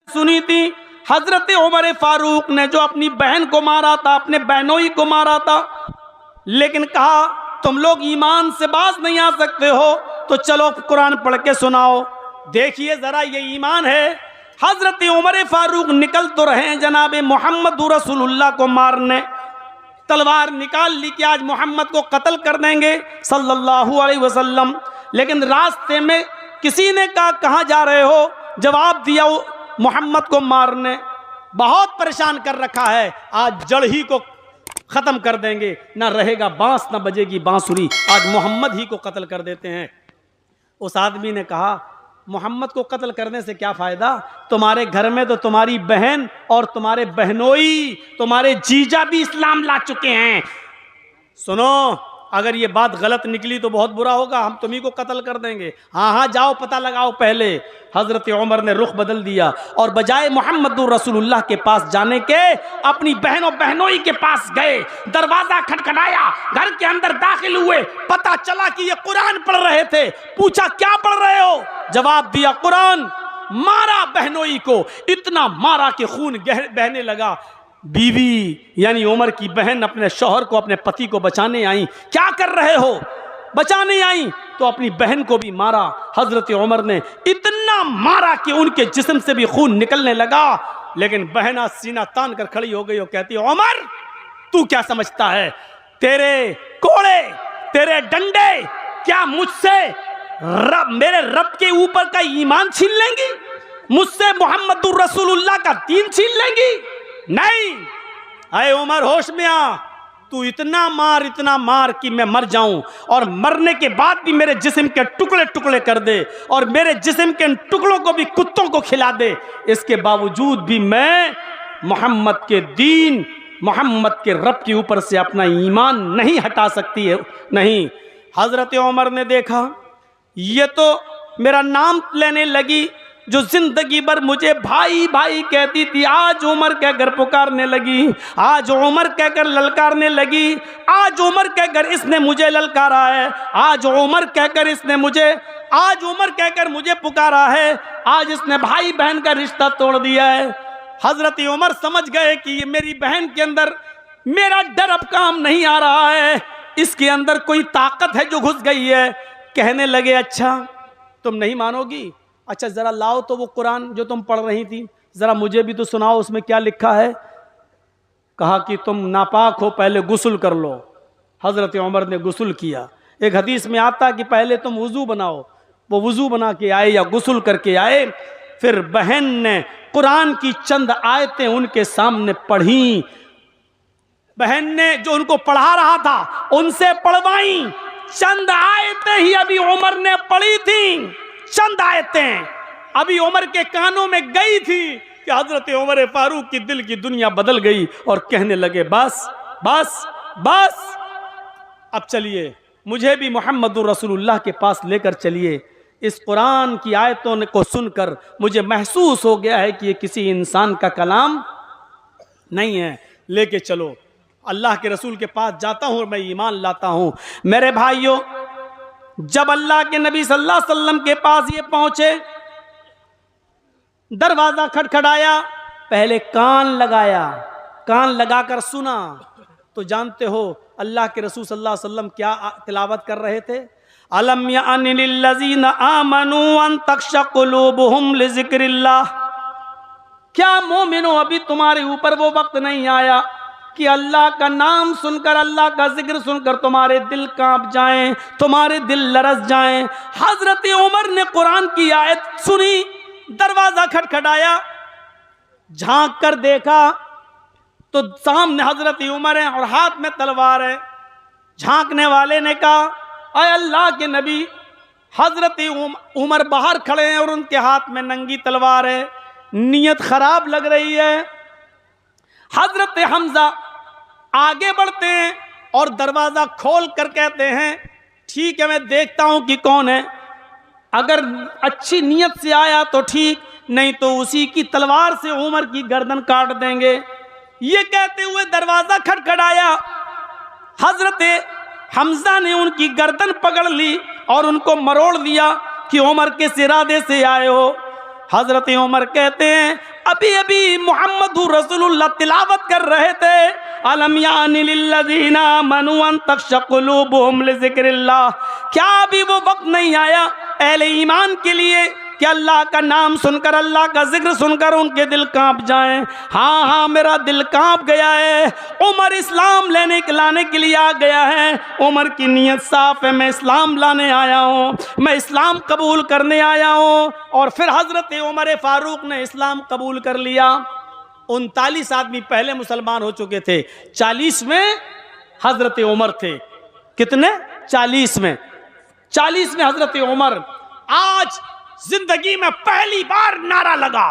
सुनी थी हजरत उमर फारूक ने जो अपनी बहन को मारा था, अपने बहनोई को मारा था, लेकिन कहा तुम लोग ईमान से बाज नहीं आ सकते हो तो चलो कुरान पढ़ के सुनाओ। देखिए जरा ये ईमान है। हजरत उमर फारूक निकल तो रहे हैं जनाब मोहम्मद रसूलुल्लाह को मारने, तलवार निकाल ली कि आज मोहम्मद को कत्ल कर देंगे सल्लल्लाहु अलैहि वसल्लम। लेकिन रास्ते में किसी ने कहा कहाँ जा रहे हो? जवाब दिया मोहम्मद को मारने। बहुत परेशान कर रखा है, आज जड़ ही को खत्म कर देंगे, ना रहेगा बांस ना बजेगी बांसुरी, आज मोहम्मद ही को कत्ल कर देते हैं। उस आदमी ने कहा मोहम्मद को कत्ल करने से क्या फायदा, तुम्हारे घर में तो तुम्हारी बहन और तुम्हारे बहनोई, तुम्हारे जीजा भी इस्लाम ला चुके हैं। सुनो, अगर ये बात गलत निकली तो बहुत बुरा होगा, हम तुम्ही को कत्ल कर देंगे। हाँ हाँ जाओ पता लगाओ पहले। हजरत उमर ने रुख बदल दिया और बजाय मोहम्मद रसूलुल्लाह के पास जाने के अपनी बहनों बहनोई के पास गए। दरवाजा खटखटाया, घर के अंदर दाखिल हुए, पता चला कि ये कुरान पढ़ रहे थे। पूछा क्या पढ़ रहे हो? जवाब दिया कुरान। मारा बहनोई को, इतना मारा कि खून बहने लगा। बीवी यानी उमर की बहन अपने शौहर को, अपने पति को बचाने आई। क्या कर रहे हो? बचाने आई तो अपनी बहन को भी मारा। हजरत उमर ने इतना मारा कि उनके जिस्म से भी खून निकलने लगा। लेकिन बहना सीना तान कर खड़ी हो गई और कहती है उमर तू क्या समझता है, तेरे कोड़े तेरे डंडे क्या मुझसे मेरे रब के ऊपर का ईमान छीन लेंगी? मुझसे मोहम्मद रसूलुल्लाह का दीन छीन लेंगी? नहीं। अरे उमर होश में आ, तू इतना मार कि मैं मर जाऊं और मरने के बाद भी मेरे जिस्म के टुकड़े टुकड़े कर दे और मेरे जिस्म के टुकड़ों को भी कुत्तों को खिला दे। इसके बावजूद भी मैं मोहम्मद के दीन, मोहम्मद के रब के ऊपर से अपना ईमान नहीं हटा सकती है। नहीं। हजरत उमर ने देखा ये तो मेरा नाम लेने लगी, जो जिंदगी भर मुझे भाई भाई कहती थी, आज उमर कहकर पुकारने लगी, आज उमर कहकर ललकारने लगी, आज उमर कहकर इसने मुझे ललकारा है, आज उमर कहकर इसने मुझे, आज उमर कहकर मुझे पुकारा है, आज इसने भाई बहन का रिश्ता तोड़ दिया है। हजरत उमर समझ गए कि ये मेरी बहन के अंदर मेरा डर अब काम नहीं आ रहा है, इसके अंदर कोई ताकत है जो घुस गई है। कहने लगे अच्छा तुम नहीं मानोगी, अच्छा ज़रा लाओ तो वो कुरान जो तुम पढ़ रही थी ज़रा मुझे भी तो सुनाओ, उसमें क्या लिखा है। कहा कि तुम नापाक हो, पहले गुस्ल कर लो। हज़रत उमर ने गुस्ल किया। एक हदीस में आता कि पहले तुम वज़ू बनाओ, वो वज़ू बना के आए या गुस्ल करके आए। फिर बहन ने कुरान की चंद आयतें उनके सामने पढ़ी। बहन ने जो उनको पढ़ा रहा था उनसे पढ़वाई। चंद आयतें ही अभी उमर ने पढ़ी थी, चंद आयतें अभी उमर के कानों में गई थी कि हजरत उमर फारूक की दिल की दुनिया बदल गई और कहने लगे बस बस बस, अब चलिए मुझे भी मोहम्मद रसूलुल्लाह के पास लेकर चलिए। इस कुरान की आयतों को सुनकर मुझे महसूस हो गया है कि ये किसी इंसान का कलाम नहीं है, लेके चलो। अल्लाह के रसूल के पास जाता हूँ और मैं ईमान लाता हूँ। मेरे भाइयों, जब अल्लाह के नबी सल्लल्लाहु अलैहि वसल्लम के पास ये पहुंचे, दरवाजा खटखटाया, पहले कान लगाया, कान लगाकर सुना तो जानते हो अल्लाह के रसूल सल्लल्लाहु अलैहि वसल्लम क्या तिलावत कर रहे थे। अलम यानि लिल्लज़ीना आमनू अन तख्शा कुलूबुहुम लिज़िक्रिल्लाह, क्या मोमिनो अभी तुम्हारे ऊपर वो वक्त नहीं आया कि अल्लाह का नाम सुनकर, अल्लाह का जिक्र सुनकर तुम्हारे दिल कांप जाएं, तुम्हारे दिल लरस जाएं। हजरत उमर ने कुरान की आयत सुनी, दरवाजा खटखटाया, झांक कर देखा तो सामने हजरत उमर है और हाथ में तलवार है। झांकने वाले ने कहा अय अल्लाह के नबी, हजरत उमर बाहर खड़े हैं और उनके हाथ में नंगी तलवार है, नीयत खराब लग रही है। हजरत हमजा आगे बढ़ते हैं और दरवाजा खोल कर कहते हैं ठीक है मैं देखता हूं कि कौन है, अगर अच्छी नीयत से आया तो ठीक, नहीं तो उसी की तलवार से उमर की गर्दन काट देंगे। ये कहते हुए दरवाजा खटखटाया, हजरत हमजा ने उनकी गर्दन पकड़ ली और उनको मरोड़ दिया कि उमर किस इरादे से आए हो। हजरत उमर कहते हैं अभी अभी मोहम्मद रसूलुल्लाह तिलावत कर रहे थे, अलम यानि लिल्लज़ीना आमनू अन तख़्शअ क़ुलूबुहुम लिज़िक्रिल्लाह। क्या अभी वो वक्त नहीं आया अहले ईमान के लिए कि अल्लाह का नाम सुनकर, अल्लाह का जिक्र सुनकर उनके दिल कांप जाएं? हाँ हाँ, मेरा दिल कांप गया है। उमर इस्लाम लाने के लिए आ गया है। उमर की नीयत साफ है, मैं इस्लाम लाने आया हूँ, मैं इस्लाम कबूल करने आया हूँ। और फिर हज़रत उमर फारूक ने इस्लाम कबूल कर लिया। 39 आदमी पहले मुसलमान हो चुके थे, 40 में हज़रत उमर थे। कितने? 40 में। 40 में हज़रत उमर। आज जिंदगी में पहली बार नारा लगा।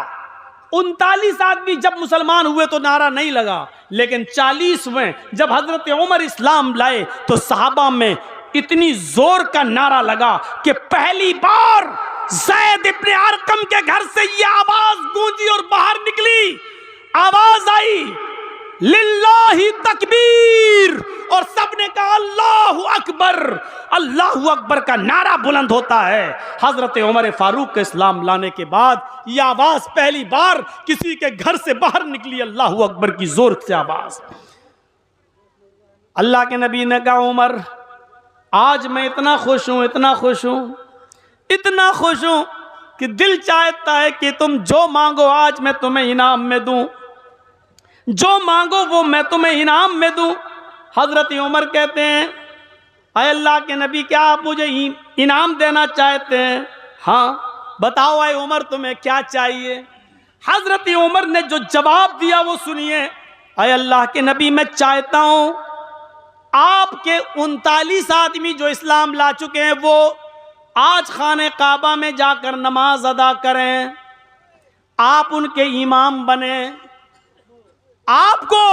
39 आदमी जब मुसलमान हुए तो नारा नहीं लगा, लेकिन 40 में जब हजरत उमर इस्लाम लाए तो सहाबा में इतनी जोर का नारा लगा कि पहली बार ज़ैद इब्ने अरकम के घर से ये आवाज गूंजी और बाहर निकली, आवाज आई लिल्लाही तकबीर, और सबने कहा अल्लाहु अकबर। अल्लाहु अकबर का नारा बुलंद होता है। हजरत उमर फारूक के इस्लाम लाने के बाद यह आवाज पहली बार किसी के घर से बाहर निकली, अल्लाहु अकबर की जोर से आवाज। अल्लाह के नबी ने कहा उमर, आज मैं इतना खुश हूं, इतना खुश हूं, इतना खुश हूं कि दिल चाहता है कि तुम जो मांगो आज मैं तुम्हें इनाम में दूं, जो मांगो वो मैं तुम्हें इनाम में दूं। हजरत उमर कहते हैं, अय अल्लाह के नबी, क्या आप मुझे इनाम देना चाहते हैं? हाँ बताओ अय उमर, तुम्हें क्या चाहिए? हजरत उमर ने जो जवाब दिया वो सुनिए। अय अल्लाह के नबी, मैं चाहता हूं आपके 39 आदमी जो इस्लाम ला चुके हैं वो आज खाने काबा में जाकर नमाज अदा करें, आप उनके इमाम बने। आपको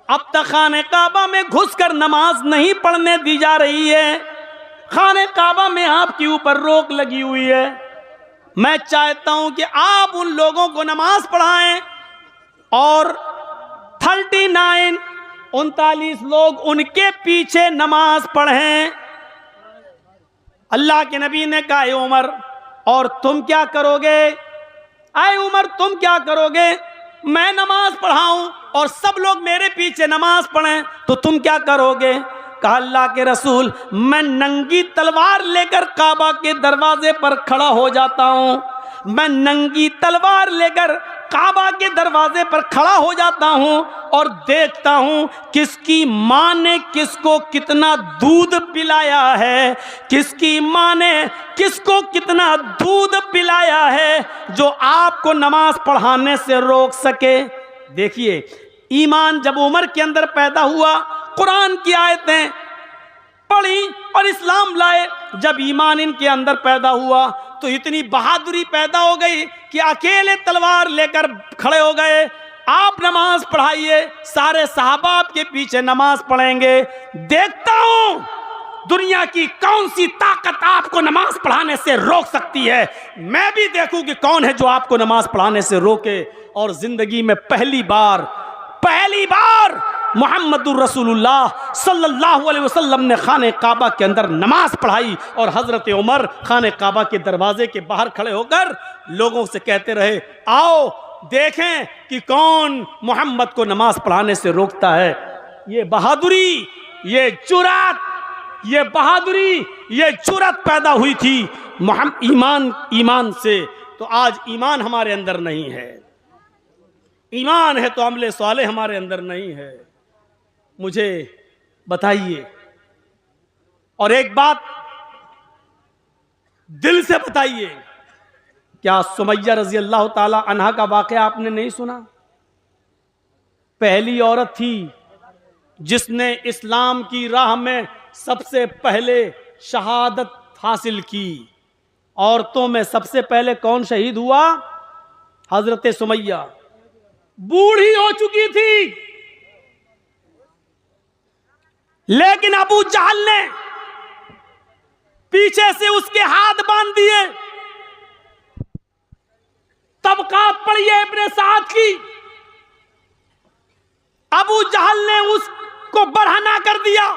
अब तक खाने काबा में घुसकर नमाज नहीं पढ़ने दी जा रही है, खाने काबा में आपके ऊपर रोक लगी हुई है। मैं चाहता हूं कि आप उन लोगों को नमाज पढ़ाएं और 39 लोग उनके पीछे नमाज पढ़ें। अल्लाह के नबी ने कहा, उमर और तुम क्या करोगे? आए उमर, तुम क्या करोगे? मैं नमाज पढ़ाऊं और सब लोग मेरे पीछे नमाज पढ़ें तो तुम क्या करोगे? कहा, अल्लाह के रसूल, मैं नंगी तलवार लेकर काबा के दरवाजे पर खड़ा हो जाता हूं। मैं नंगी तलवार लेकर काबा के दरवाजे पर खड़ा हो जाता हूं और देखता हूं किसकी मां ने किसको कितना दूध पिलाया है, किसकी मां ने किसको कितना दूध पिलाया है जो आपको नमाज पढ़ाने से रोक सके। देखिए, ईमान जब उमर के अंदर पैदा हुआ, कुरान की आयतें पढ़ी और इस्लाम लाए। जब ईमान इनके अंदर पैदा हुआ तो इतनी बहादुरी पैदा हो गई कि अकेले तलवार लेकर खड़े हो गए। आप नमाज पढ़ाइए, सारे सहाबा आपके पीछे नमाज पढ़ेंगे। देखता हूं दुनिया की कौन सी ताकत आपको नमाज पढ़ाने से रोक सकती है। मैं भी देखूं कि कौन है जो आपको नमाज पढ़ाने से रोके। और जिंदगी में पहली बार मुहम्मदुर रसूलुल्लाह सल्लल्लाहु अलैहि वसल्लम ने खाने काबा के अंदर नमाज पढ़ाई और हजरत उमर खाने काबा के दरवाजे के बाहर खड़े होकर लोगों से कहते रहे, आओ देखें कि कौन मोहम्मद को नमाज पढ़ाने से रोकता है। ये बहादुरी, ये जुर्रत, ये बहादुरी, ये जुर्रत पैदा हुई थी ईमान से। तो आज ईमान हमारे अंदर नहीं है, ईमान है तो अमले साले हमारे अंदर नहीं है। मुझे बताइए, और एक बात दिल से बताइए, क्या सुमैया रजी अल्लाह ताला अन्हा का वाकया आपने नहीं सुना? पहली औरत थी जिसने इस्लाम की राह में सबसे पहले शहादत हासिल की। औरतों में सबसे पहले कौन शहीद हुआ? हजरत सुमैया। बूढ़ी हो चुकी थी, लेकिन अबू जहल ने पीछे से उसके हाथ बांध दिए। तबकात पड़ी है इब्ने साद की। अबू जहल ने उसको बढ़ाना कर दिया।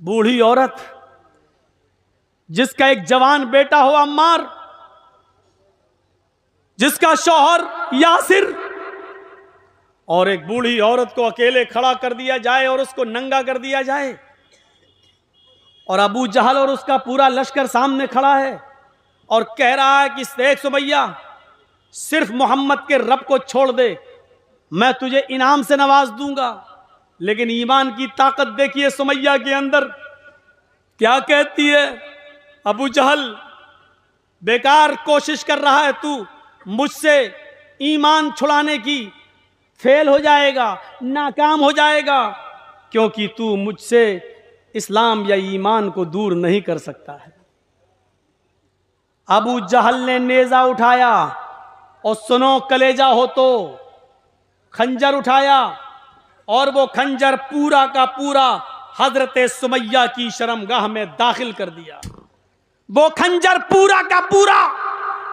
बूढ़ी औरत जिसका एक जवान बेटा हो अम्मार, जिसका शौहर यासिर और एक बूढ़ी औरत को अकेले खड़ा कर दिया जाए और उसको नंगा कर दिया जाए, और अबू जहल और उसका पूरा लश्कर सामने खड़ा है और कह रहा है कि देख सुमैया, सिर्फ मोहम्मद के रब को छोड़ दे, मैं तुझे इनाम से नवाज दूंगा। लेकिन ईमान की ताकत देखिए सुमैया के अंदर, क्या कहती है, अबू जहल बेकार कोशिश कर रहा है तू मुझसे ईमान छुड़ाने की, फेल हो जाएगा, नाकाम हो जाएगा, क्योंकि तू मुझसे इस्लाम या ईमान को दूर नहीं कर सकता है। अबू जहल ने नेजा उठाया और सुनो कलेजा हो तो खंजर उठाया, और वो खंजर पूरा का पूरा हजरत सुमैया की शर्मगाह में दाखिल कर दिया। वो खंजर पूरा का पूरा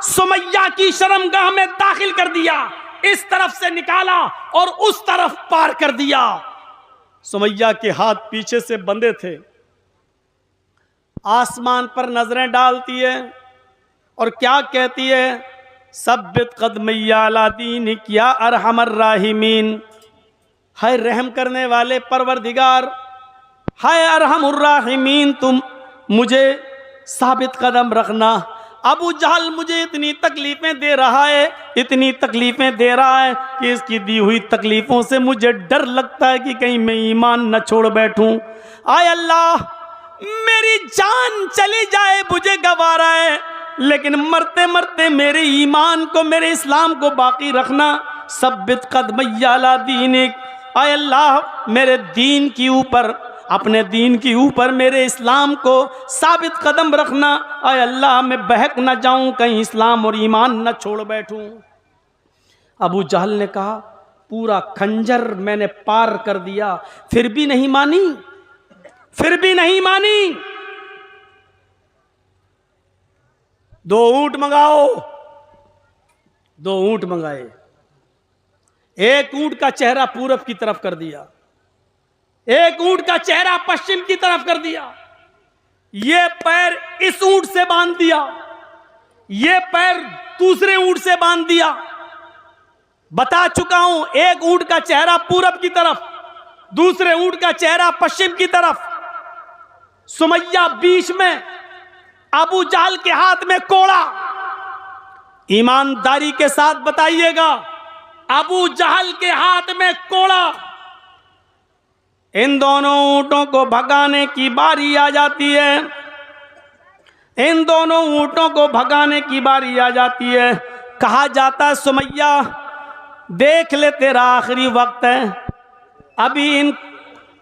सुमैया की शर्मगाह में दाखिल कर दिया, इस तरफ से निकाला और उस तरफ पार कर दिया। सुमैया के हाथ पीछे से बंधे थे, आसमान पर नजरें डालती है और क्या कहती है, सब्बित कदमैया अला दीनिक या अरहमर राहिमीन, है रहम करने वाले परवरदिगार, है अरहमुर राहिमीन, तुम मुझे साबित कदम रखना। अबू जहल मुझे इतनी तकलीफें दे रहा है, इतनी तकलीफें दे रहा है कि इसकी दी हुई तकलीफों से मुझे डर लगता है कि कहीं मैं ईमान न छोड़ बैठूं। आय अल्लाह, मेरी जान चली जाए मुझे गवारा है, लेकिन मरते मरते मेरे ईमान को, मेरे इस्लाम को बाकी रखना। सब्बित कदमैया अला दीनिक, आय अल्लाह मेरे दीन की ऊपर, अपने दीन के ऊपर मेरे इस्लाम को साबित कदम रखना। आय अल्लाह मैं बहक न जाऊं, कहीं इस्लाम और ईमान न छोड़ बैठूं। अबू जहल ने कहा, पूरा खंजर मैंने पार कर दिया, फिर भी नहीं मानी, फिर भी नहीं मानी। 2 ऊंट मंगाओ। 2 ऊंट मंगाए, एक ऊंट का चेहरा पूरब की तरफ कर दिया, एक ऊंट का चेहरा पश्चिम की तरफ कर दिया, ये पैर इस ऊंट से बांध दिया, ये पैर दूसरे ऊंट से बांध दिया। बता चुका हूं, एक ऊंट का चेहरा पूरब की तरफ, दूसरे ऊंट का चेहरा पश्चिम की तरफ। सुमैया बीच में, अबू जहल के हाथ में कोड़ा। ईमानदारी के साथ बताइएगा, अबू जहल के हाथ में कोड़ा। इन दोनों ऊंटों को भगाने की बारी आ जाती है, इन दोनों ऊंटों को भगाने की बारी आ जाती है। कहा जाता है, सुमैया देख ले तेरा आखिरी वक्त है, अभी इन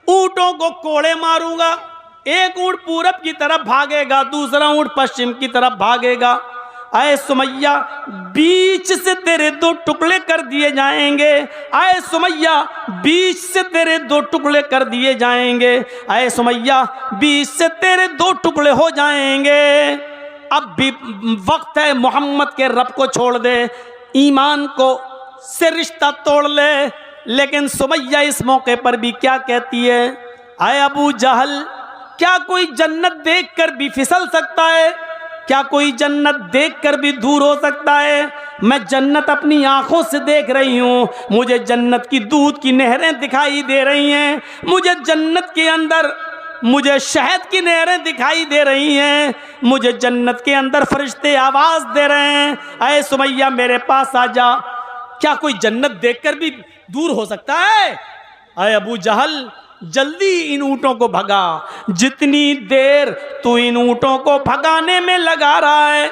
ऊंटों को कोड़े मारूंगा, एक ऊंट पूरब की तरफ भागेगा, दूसरा ऊंट पश्चिम की तरफ भागेगा। आए सुमैया, बीच से तेरे 2 टुकड़े कर दिए जाएंगे। आए सुमैया, बीच से तेरे 2 टुकड़े कर दिए जाएंगे। आए सुमैया, बीच से तेरे 2 टुकड़े हो जाएंगे। अब भी वक्त है, मोहम्मद के रब को छोड़ दे, ईमान को से रिश्ता तोड़ ले। लेकिन सुमैया इस मौके पर भी क्या कहती है, आए अबू जहल, क्या कोई जन्नत देखकर भी फिसल सकता है? क्या कोई जन्नत देखकर भी दूर हो सकता है? मैं जन्नत अपनी आंखों से देख रही हूँ, मुझे जन्नत की दूध की नहरें दिखाई दे रही हैं, मुझे जन्नत के अंदर मुझे शहद की नहरें दिखाई दे रही हैं, मुझे जन्नत के अंदर फरिश्ते आवाज दे रहे हैं, अरे सुमैया मेरे पास आ जा। क्या कोई जन्नत देखकर भी दूर हो सकता है? अरे अबू जहल, जल्दी इन ऊंटों को भगा, जितनी देर तू इन ऊंटों को भगाने में लगा रहा है,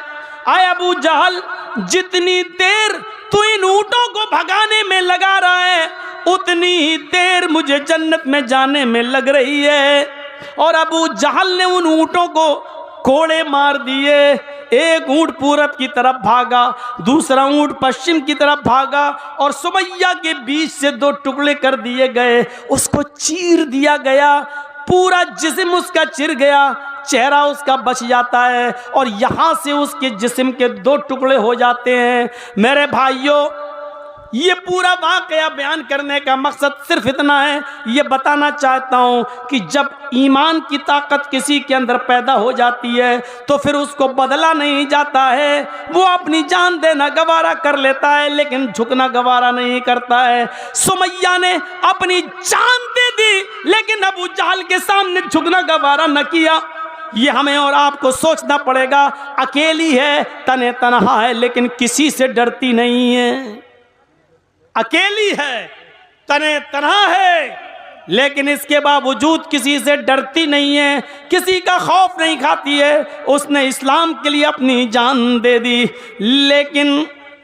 आए अबू जहल, जितनी देर तू इन ऊंटों को भगाने में लगा रहा है, उतनी ही देर मुझे जन्नत में जाने में लग रही है। और अबू जहल ने उन ऊंटों को कोड़े मार दिए। एक ऊंट पूरब की तरफ भागा, दूसरा ऊंट पश्चिम की तरफ भागा, और सुमैया के बीच से 2 टुकड़े कर दिए गए, उसको चीर दिया गया, पूरा जिस्म उसका चिर गया, चेहरा उसका बच जाता है, और यहां से उसके जिस्म के 2 टुकड़े हो जाते हैं। मेरे भाइयों, ये पूरा वाकया बयान करने का मकसद सिर्फ इतना है, ये बताना चाहता हूँ कि जब ईमान की ताकत किसी के अंदर पैदा हो जाती है तो फिर उसको बदला नहीं जाता है। वो अपनी जान देना गवारा कर लेता है लेकिन झुकना गवारा नहीं करता है। सुमैया ने अपनी जान दे दी लेकिन अबू जहल के सामने झुकना गवारा न किया। ये हमें और आपको सोचना पड़ेगा। अकेली है, तने तनहा है, लेकिन किसी से डरती नहीं है। अकेली है, तने तनहा है, लेकिन इसके बावजूद किसी से डरती नहीं है, किसी का खौफ नहीं खाती है। उसने इस्लाम के लिए अपनी जान दे दी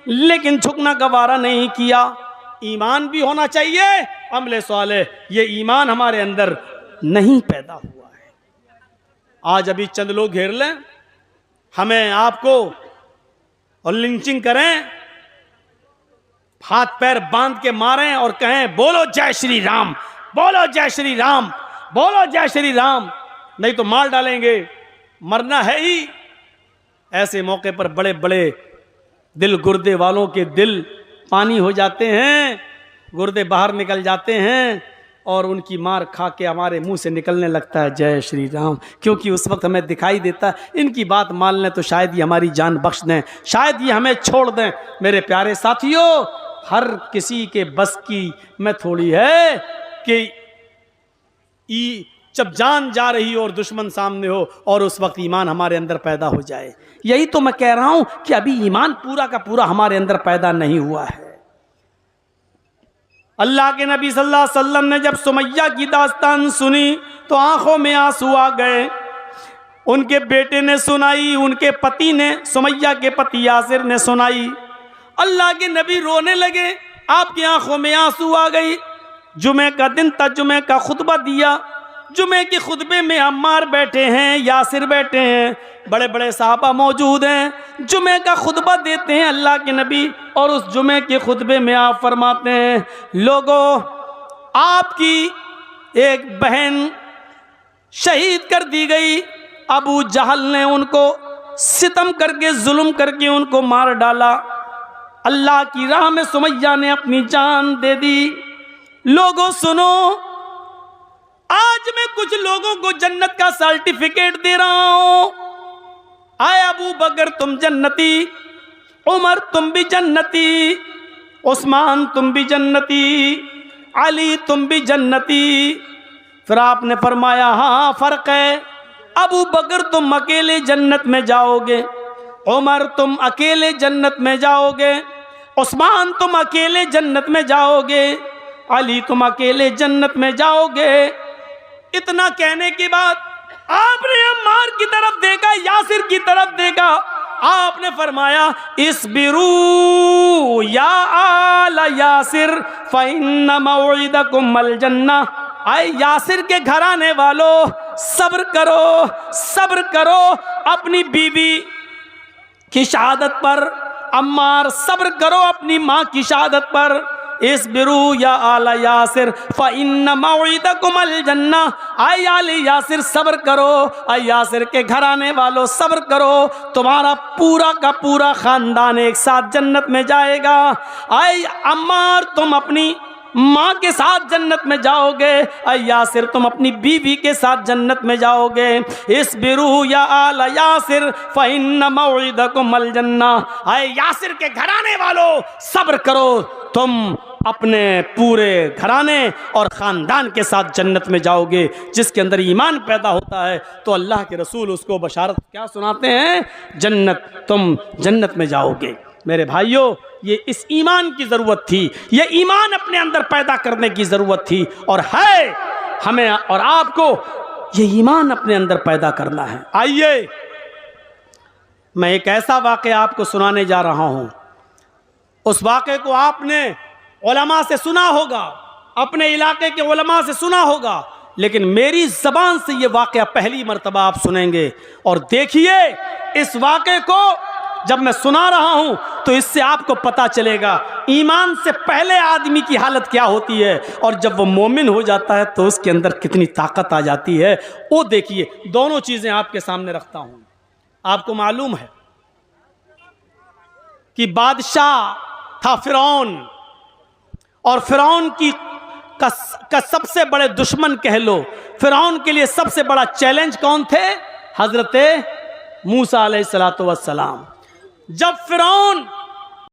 लेकिन झुकना गवारा नहीं किया। ईमान भी होना चाहिए। अमले साले, ये ईमान हमारे अंदर नहीं पैदा हुआ है। आज अभी चंद लोग घेर लें हमें आपको और लिंचिंग करें, हाथ पैर बांध के मारें और कहें बोलो जय श्री राम, बोलो जय श्री राम, बोलो जय श्री राम, नहीं तो मार डालेंगे, मरना है ही। ऐसे मौके पर बड़े बड़े दिल गुर्दे वालों के दिल पानी हो जाते हैं, गुर्दे बाहर निकल जाते हैं और उनकी मार खा के हमारे मुंह से निकलने लगता है जय श्री राम, क्योंकि उस वक्त हमें दिखाई देता इनकी बात मान लें तो शायद ये हमारी जान बख्श दें, शायद ये हमें छोड़ दें। मेरे प्यारे साथियों, हर किसी के बस की में थोड़ी है कि जब जान जा रही हो और दुश्मन सामने हो और उस वक्त ईमान हमारे अंदर पैदा हो जाए। यही तो मैं कह रहा हूं कि अभी ईमान पूरा का पूरा हमारे अंदर पैदा नहीं हुआ है। अल्लाह के नबी सल्लल्लाहु अलैहि वसल्लम ने जब सुमैया की दास्तान सुनी तो आंखों में आंसू आ गए। उनके बेटे ने सुनाई, उनके पति ने, सुमैया के पति यासिर ने सुनाई। अल्लाह के नबी रोने लगे, आपकी आंखों में आंसू आ गई। जुमे का दिन था, जुमे का खुतबा दिया। जुमे के खुतबे में अम्मार बैठे हैं, यासिर बैठे हैं, बड़े बड़े साहबा मौजूद हैं। जुमे का खुतबा देते हैं अल्लाह के नबी और उस जुमे के खुतबे में आप फरमाते हैं, लोगों, आपकी एक बहन शहीद कर दी गई। अबू जहल ने उनको सितम करके, जुल्म करके उनको मार डाला। अल्लाह की राह में सुमैया ने अपनी जान दे दी। लोगों सुनो, आज मैं कुछ लोगों को जन्नत का सर्टिफिकेट दे रहा हूं। आए अबू बकर तुम जन्नती, उमर तुम भी जन्नती, उस्मान तुम भी जन्नती, अली तुम भी जन्नती। फिर आपने फरमाया हाँ फर्क है, अबू बकर तुम अकेले जन्नत में जाओगे, उमर तुम अकेले जन्नत में जाओगे, उस्मान तुम अकेले जन्नत में जाओगे, अली तुम अकेले जन्नत में जाओगे। इतना कहने के बाद आपने अम्मार की तरफ देखा, यासिर की तरफ देखा। आपने फरमाया इस्बिरू या आला यासिर फइन्ना मौइदकुमुल जन्ना। आए यासिर के घराने वालों, सब्र करो, सब्र करो अपनी बीवी की शहादत पर। अम्मार सब्र करो अपनी माँ की शहादत पर। इस्बिरू या आला यासिर फइन्ना मौइदकुमुल जन्ना। आए आले यासिर सब्र करो, आए यासिर के घराने वालों सब्र करो, तुम्हारा पूरा का पूरा खानदान एक साथ जन्नत में जाएगा। आए अम्मार तुम अपनी माँ के साथ जन्नत में जाओगे, आए यासिर तुम अपनी बीवी के साथ जन्नत में जाओगे। इस्बिरू या आला यासिर फइन्ना मौइदकुमुल जन्ना। आए यासिर के घराने वालों सब्र करो, तुम अपने पूरे घराने और ख़ानदान के साथ जन्नत में जाओगे। जिसके अंदर ईमान पैदा होता है तो अल्लाह के रसूल उसको बशारत क्या सुनाते हैं, जन्नत, तुम जन्नत में जाओगे। मेरे भाइयों, ये इस ईमान की ज़रूरत थी, ये ईमान अपने अंदर पैदा करने की ज़रूरत थी और है हमें और आपको ये ईमान अपने अंदर पैदा करना है। आइए मैं एक ऐसा वाक़या आपको सुनाने जा रहा हूँ। उस वाक़े को आपने उलमा से सुना होगा, अपने इलाके के उलमा से सुना होगा, लेकिन मेरी ज़बान से ये वाक़या पहली मर्तबा आप सुनेंगे। और देखिए, इस वाक़े को जब मैं सुना रहा हूं तो इससे आपको पता चलेगा ईमान से पहले आदमी की हालत क्या होती है और जब वो मोमिन हो जाता है तो उसके अंदर कितनी ताकत आ जाती है। वो देखिए, दोनों चीज़ें आपके सामने रखता हूं। आपको मालूम है कि बादशाह था फिरौन, और फिरौन का सबसे बड़े दुश्मन कह लो, फिरौन के लिए सबसे बड़ा चैलेंज कौन थे? हजरत मूसा अलैहिस्सलातु वस्सलाम। जब फिरौन